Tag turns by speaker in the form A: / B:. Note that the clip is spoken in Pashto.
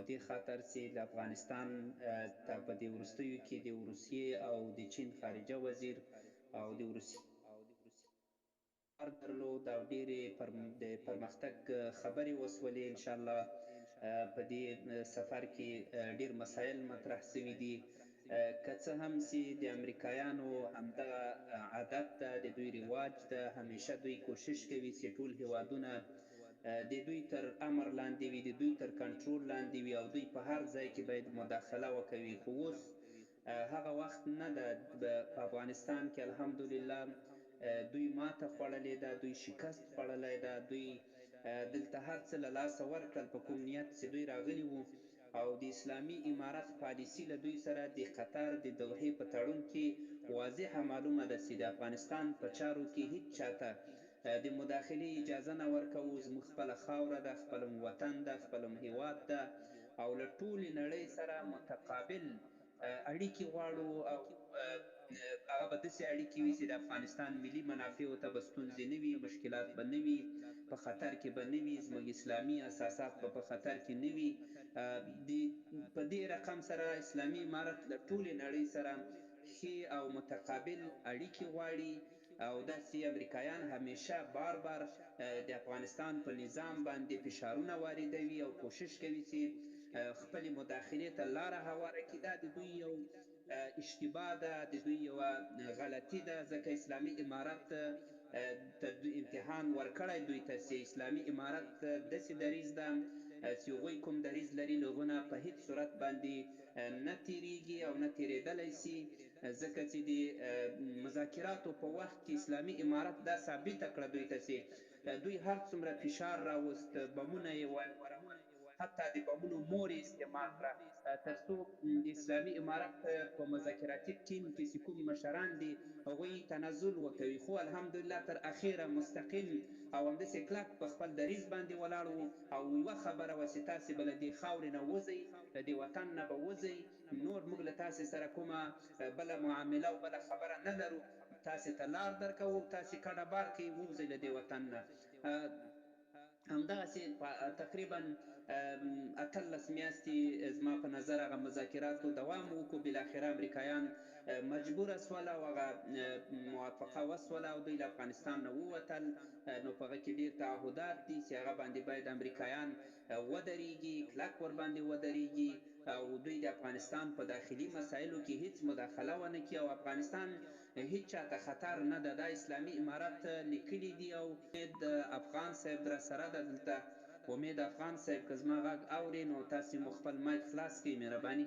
A: دې خاطر چې د افغانستان ته په دې وروستیو کې د روسیې او د چین خارجه وزیر او د روسیې کار درلود او ډېرې د پرمختګ خبرې وسولې ان شاء الله. په دې سفر کې ډېر مسایل مطرح سوي دي. که څه هم چې د امریکایانو همدغه عادت ده، د دوی رواج ده، همیشه دوی کوشش کوي چې ټول هیوادونه د دوی تر امر لاندې وي، د دوی تر کنټرول لاندې وي، او دوی په هر ځای کې باید مداخله وکوي. خو اوس هغه وخت نه ده. په افغانستان کې الحمدلله دوی ماته خوړلې ده، دوی شکست خوړلی ده، دوی دلته هر څه له لاسه ورکړل په کوم نیت چې دوی راغلي وو. او د اسلامي امارت پالیسي له دوی سره د قطر د دوحې په تړون کې واضحه معلومه ده چې د افغانستان په چارو کې هیڅ چاته د مداخلې اجازه نه ورکوو. زموږ خپله خاوره ده، خپل وطن ده، خپل هیواد ده، او له ټولې نړۍ سره متقابل اړیکې غواړو. او هغه به داسې اړیکې وي چې د افغانستان ملي منافعو ته به ستونزې نه وي، مشکلات به نه وي، په خطر کې به نه وي، زموږ اسلامي اساسات به په خطر کې نه وي. په دې رقم سره اسلامي امارت له ټولې نړۍ سره ښې او متقابل اړیکې غواړي. او داسې امریکایان همیشه بار بار د افغانستان په نظام باندې فشارونه واردوي او کوشش کوي چې خپلې مداخلې ته لاره هواره کړي. دا د دوی یو اشتباه ده، د دوی یوه غلطي ده، ځکه اسلامي امارت ته امتحان ورکړی دوی ته چې اسلامي امارت داسې دریځ ده چې هغوی کوم دریځ لري له هغه نه په هیڅ صورت باندې نه تیریږي او نه تیریدلی سي. ځکه چې د مذاکراتو په وخت کې اسلامي امارت دا ثابته کړه دوی ته چې دوی هر څومره فشار راوست، بمونه یې ورول، حتی د بمونو مور یې استعمال کړه تر څو د اسلامي امارت په مذاکراتي ټیم کې چې کوم مشران دي هغوی تنزل وکوي. خو الحمدلله تر اخیره مستقیم او همداسې کلک په خپل دریځ باندې ولاړ وو. او یوه خبره وه چې تاسې به له دې خاورې نه وځئ، له دې وطن نه به وځئ، نور موږ له تاسې سره کومه بله معامله او بله خبره نه لرو، تاسې ته لار درکوو، تاسې کډه بار کوئ، ووځئ له دې وطن نه. همدغسې تقریبا 18 میاشتې زما په نظر هغه مذاکراتو دوام وکړو. بالاخره امریکایان مجبوره سول او هغه موافقه وسوله او دوی له افغانستان نه ووتل. نو په هغه کې ډېر تعهدات دي چې هغه باندې باید امریکایان ودرېږي، کلک ورباندې ودرېږي، او دوی د افغانستان په داخلي مسایلو کې هیڅ مداخله ونه کړي. او افغانستان هیڅ چاته خطر نه ده، دا اسلامي امارت لیکلي دي. او د افغان صاحب در سره ده دلته. امید افغان صاحب که زما غږ اوري نو تاسې مو خپل مایک خلاص کړئ، مهرباني.